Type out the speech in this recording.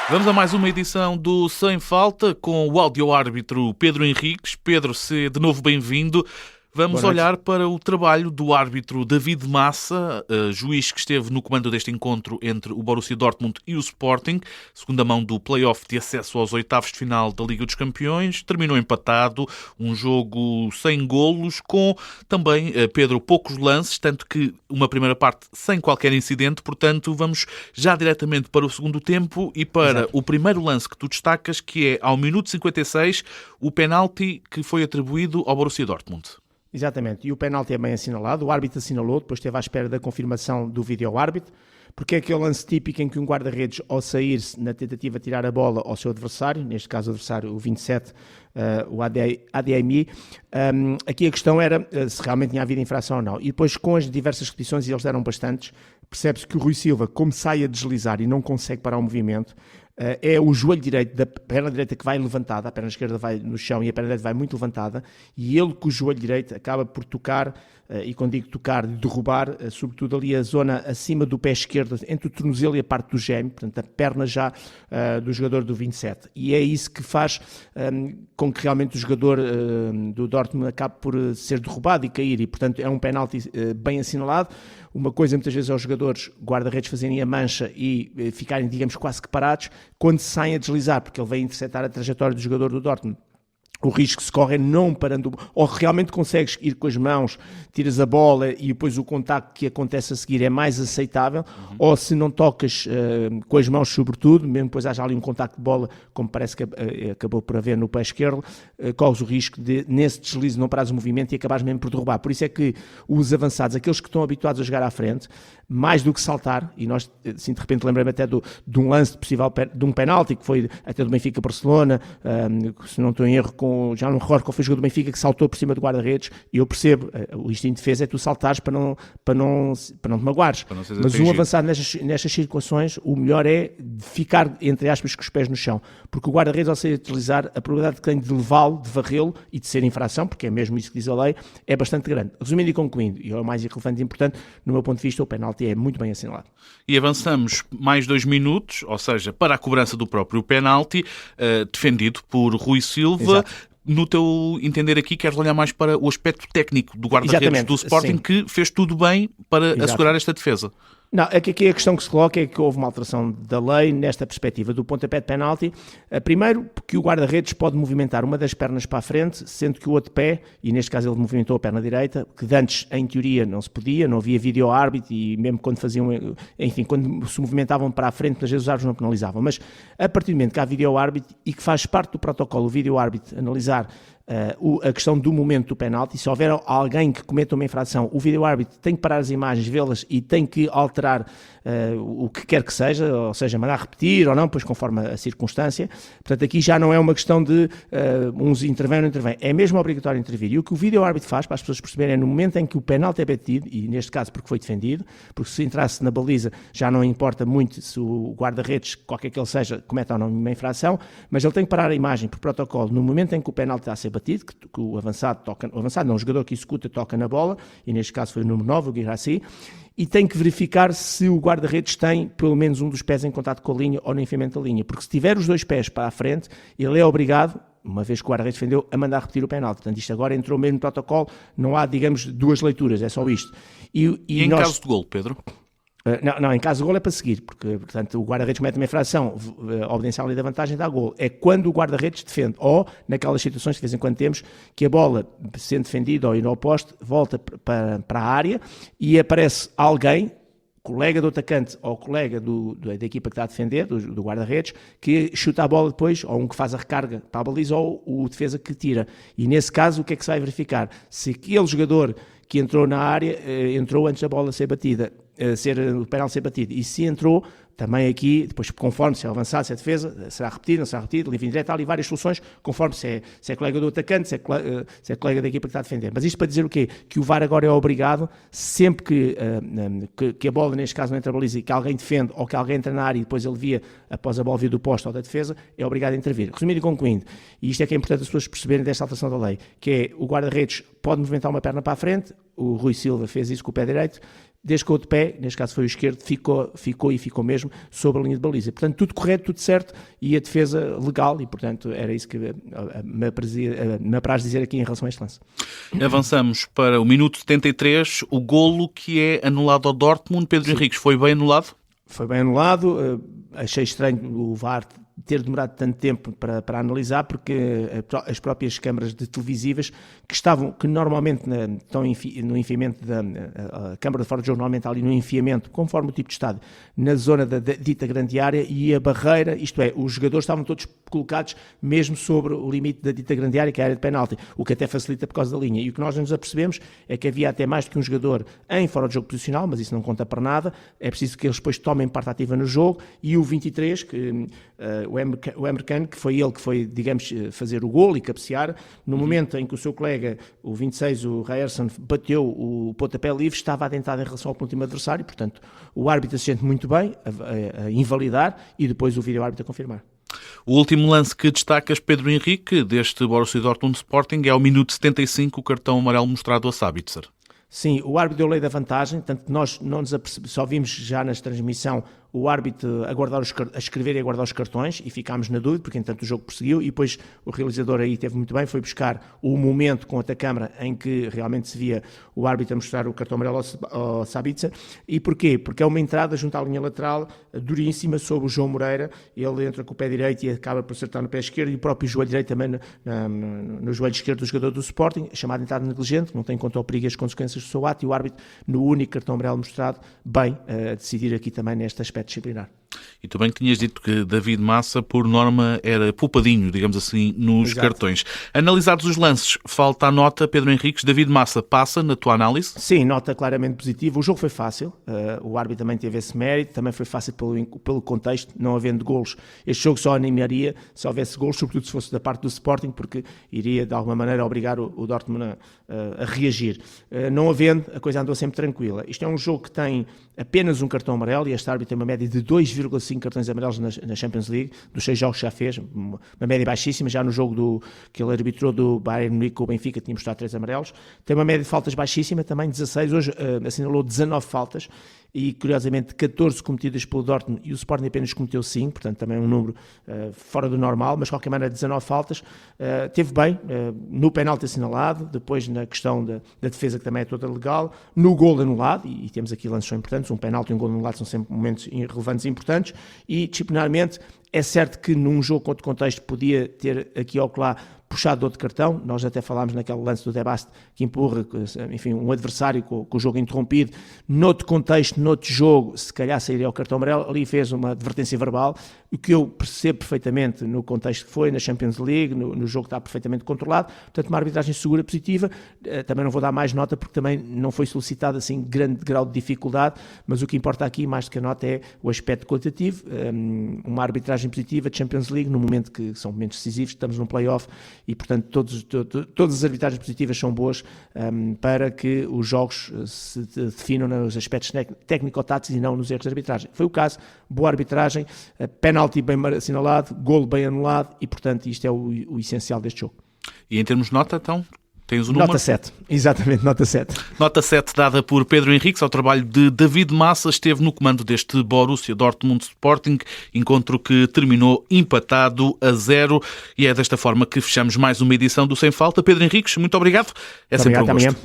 Vamos a mais uma edição do Sem Falta com o áudio-árbitro Pedro Henriques. Pedro, se de novo bem-vindo. Vamos olhar para o trabalho do árbitro David Massa, juiz que esteve no comando deste encontro entre o Borussia Dortmund e o Sporting, segunda mão do play-off de acesso aos oitavos de final da Liga dos Campeões. Terminou empatado, um jogo sem golos, com também, Pedro, poucos lances, tanto que uma primeira parte sem qualquer incidente. Portanto, vamos já diretamente para o segundo tempo e para o primeiro lance que tu destacas, que é ao minuto 56, o penalti que foi atribuído ao Borussia Dortmund. Exatamente, e o penalti é bem assinalado, o árbitro assinalou, depois esteve à espera da confirmação do vídeo-árbitro, porque é aquele lance típico em que um guarda-redes, ao sair-se na tentativa de tirar a bola ao seu adversário, neste caso o adversário, o 27, o ADMI, aqui a questão era se realmente tinha havido infração ou não. E depois, com as diversas repetições, e eles deram bastantes, percebe-se que o Rui Silva, como sai a deslizar e não consegue parar o movimento, é o joelho direito da perna direita que vai levantada, a perna esquerda vai no chão e a perna direita vai muito levantada, e ele com o joelho direito acaba por tocar, e quando digo tocar, derrubar, sobretudo ali a zona acima do pé esquerdo, entre o tornozelo e a parte do gêmeo, portanto a perna já do jogador do 27. E é isso que faz com que realmente o jogador do Dortmund acabe por ser derrubado e cair, e portanto é um penalti bem assinalado. Uma coisa muitas vezes é os jogadores guarda-redes fazerem a mancha e ficarem, digamos, quase que parados, quando saem a deslizar, porque ele vem interceptar a trajetória do jogador do Dortmund. O risco que se corre é não parando, ou realmente consegues ir com as mãos, tiras a bola e depois o contacto que acontece a seguir é mais aceitável, ou se não tocas com as mãos sobretudo, mesmo depois haja ali um contacto de bola, como parece que acabou por haver no pé esquerdo, corres o risco de, nesse deslize, não parares o movimento e acabares mesmo por derrubar. Por isso é que os avançados, aqueles que estão habituados a jogar à frente, mais do que saltar, e nós, assim, de repente lembrei-me até de um lance possível, de um penalti, que foi até do Benfica-Barcelona, se não estou em erro, já não me recordo qual foi o jogador do Benfica que saltou por cima do guarda-redes, e eu percebo, o instinto de defesa é tu saltares para não te magoares, mas um avançado nestas situações, o melhor é ficar, entre aspas, com os pés no chão, porque o guarda-redes, ao sair a utilizar, a probabilidade que tem de levá-lo, de varrê-lo e de ser infração, porque é mesmo isso que diz a lei, é bastante grande. Resumindo e concluindo, e é o mais irrelevante e importante, no meu ponto de vista, o penalti é muito bem assinalado. E avançamos mais 2 minutos, ou seja, para a cobrança do próprio penalti, defendido por Rui Silva. Exato. No teu entender aqui, queres olhar mais para o aspecto técnico do guarda-redes do Sporting, sim, que fez tudo bem para assegurar esta defesa. Não, aqui a questão que se coloca é que houve uma alteração da lei nesta perspectiva do pontapé de penalti. Primeiro, porque o guarda-redes pode movimentar uma das pernas para a frente, sendo que o outro pé, e neste caso ele movimentou a perna direita, que antes, em teoria, não se podia, não havia vídeo-árbitro, e mesmo quando faziam, enfim, quando se movimentavam para a frente, muitas vezes os árbitros não penalizavam. Mas, a partir do momento que há vídeo-árbitro e que faz parte do protocolo o vídeo-árbitro analisar a questão do momento do penalti, se houver alguém que cometa uma infração, o vídeo-árbitro tem que parar as imagens, vê-las e tem que alterar o que quer que seja, ou seja, mandar repetir ou não, pois conforme a circunstância. Portanto, aqui já não é uma questão de uns intervêm ou não intervêm, é mesmo obrigatório intervir. E o que o vídeo-árbitro faz, para as pessoas perceberem, é no momento em que o penalti é batido, e neste caso porque foi defendido, porque se entrasse na baliza já não importa muito se o guarda-redes, qualquer que ele seja, cometa ou não uma infração, mas ele tem que parar a imagem por protocolo no momento em que o penalti está a ser batido, que o avançado toca, o jogador que executa toca na bola, e neste caso foi o número 9, o Guirassy, e tem que verificar se o guarda-redes tem pelo menos um dos pés em contato com a linha ou no enfiamento da linha, porque se tiver os dois pés para a frente, ele é obrigado, uma vez que o guarda-redes defendeu, a mandar repetir o penalti. Portanto, isto agora entrou mesmo no protocolo, não há, digamos, duas leituras, é só isto. E em caso de golo, Pedro? Não, em caso de golo é para seguir, porque, portanto, o guarda-redes comete uma infração, obedência à lei da vantagem dá golo. É quando o guarda-redes defende, ou naquelas situações que de vez em quando temos, que a bola, sendo defendida ou ir ao poste, volta para a área e aparece alguém, colega do atacante ou colega da equipa que está a defender, do guarda-redes, que chuta a bola depois, ou um que faz a recarga para a baliza, ou o defesa que tira. E nesse caso, o que é que se vai verificar? Se aquele jogador que entrou na área, entrou antes da bola ser batida, o penalti ser batido, e se entrou, também aqui, depois conforme se é avançado, se é defesa, será repetido, não será repetido, livre indireto, há ali várias soluções, conforme se é colega do atacante, se é colega da equipa que está a defender. Mas isto para dizer o quê? Que o VAR agora é obrigado, sempre que a bola, neste caso, não entra a baliza e que alguém defende, ou que alguém entra na área e depois ele via, após a bola vir do posto ou da defesa, é obrigado a intervir. Resumindo e concluindo, e isto é que é importante as pessoas perceberem desta alteração da lei, que é o guarda-redes pode movimentar uma perna para a frente, o Rui Silva fez isso com o pé direito, desde que o de pé, neste caso foi o esquerdo, ficou mesmo sobre a linha de baliza. Portanto, tudo correto, tudo certo, e a defesa legal, e portanto era isso que me apraz dizer aqui em relação a este lance. Avançamos para o minuto 73, o golo que é anulado ao Dortmund. Pedro Henriques, foi bem anulado? Foi bem anulado, achei estranho o VAR ter demorado tanto tempo para analisar, porque as próprias câmaras televisivas que normalmente estão no enfiamento a câmara de fora de jogo normalmente está ali no enfiamento, conforme o tipo de estádio, na zona da dita grande área, e a barreira, isto é, os jogadores estavam todos colocados mesmo sobre o limite da dita grande área, que é a área de penalti, o que até facilita por causa da linha. E o que nós nos apercebemos é que havia até mais do que um jogador em fora de jogo posicional, mas isso não conta para nada, é preciso que eles depois tomem parte ativa no jogo, e o 23, o americano, que foi ele que foi, digamos, fazer o golo e cabecear, no momento em que o seu colega, o 26, o Ryerson, bateu o pontapé livre, estava adentado em relação ao último adversário, portanto, o árbitro se sente muito bem a invalidar e depois o vídeo-árbitro a confirmar. O último lance que destacas, Pedro Henrique, deste Borussia Dortmund Sporting, é ao minuto 75, o cartão amarelo mostrado a Sabitzer. Sim, o árbitro deu lei da vantagem, tanto que nós não nos apercebemos, só vimos já na transmissão o árbitro a escrever e a guardar os cartões, e ficámos na dúvida, porque entanto o jogo prosseguiu, e depois o realizador aí teve muito bem, foi buscar o momento com a câmara em que realmente se via o árbitro a mostrar o cartão amarelo ao Sabitzer. E porquê? Porque é uma entrada junto à linha lateral, duríssima, sobre o João Moreira, ele entra com o pé direito e acaba por acertar no pé esquerdo, e o próprio joelho direito também no joelho esquerdo do jogador do Sporting, chamada entrada negligente, não tem em conta o perigo e as consequências do seu ato, e o árbitro, no único cartão amarelo mostrado, bem a decidir aqui também neste aspecto disciplinar. E tu bem que tinhas dito que David Massa, por norma, era poupadinho, digamos assim, nos Exato. Cartões. Analisados os lances, falta a nota, Pedro Henriques. David Massa passa na tua análise? Sim, nota claramente positiva. O jogo foi fácil, o árbitro também teve esse mérito, também foi fácil pelo contexto, não havendo golos. Este jogo só animaria se houvesse golos, sobretudo se fosse da parte do Sporting, porque iria de alguma maneira obrigar o Dortmund a reagir. Não havendo, a coisa andou sempre tranquila. Isto é um jogo que tem apenas um cartão amarelo, e este árbitro tem uma média de 2,5 cartões amarelos na Champions League, dos 6 jogos que já fez, uma média baixíssima. Já no jogo que ele arbitrou do Bayern Munique com o Benfica tinha mostrado 3 amarelos. Tem uma média de faltas baixíssima também, 16, hoje assinalou 19 faltas, e curiosamente 14 cometidas pelo Dortmund, e o Sporting apenas cometeu 5, portanto também um número fora do normal, mas de qualquer maneira 19 faltas. Teve bem no penalti assinalado, depois na questão da defesa, que também é toda legal, no gol anulado, e temos aqui lances são importantes, um penalti e um gol anulado são sempre momentos relevantes e importantes, e disciplinarmente é certo que num jogo com outro contexto podia ter aqui ou lá puxado de outro cartão. Nós até falámos naquele lance do Debast que empurra, enfim, um adversário com o jogo interrompido, noutro contexto, noutro jogo, se calhar sairia o cartão amarelo. Ali fez uma advertência verbal, o que eu percebo perfeitamente no contexto que foi, na Champions League, no jogo que está perfeitamente controlado. Portanto, uma arbitragem segura, positiva. Também não vou dar mais nota, porque também não foi solicitado assim grande grau de dificuldade, mas o que importa aqui, mais do que a nota, é o aspecto qualitativo. Uma arbitragem positiva de Champions League, no momento que são momentos decisivos, estamos num play-off, e portanto todas as arbitragens positivas são boas para que os jogos se definam nos aspectos técnico-táticos e não nos erros de arbitragem. Foi o caso, boa arbitragem, penalti bem assinalado, golo bem anulado, e portanto isto é o essencial deste jogo. E em termos de nota, então? Tens o número? Nota 7, exatamente, nota 7. Nota 7 dada por Pedro Henriques ao trabalho de David Massa, esteve no comando deste Borussia Dortmund Sporting, encontro que terminou empatado a 0, e é desta forma que fechamos mais uma edição do Sem Falta. Pedro Henriques, muito obrigado. É sempre um gosto.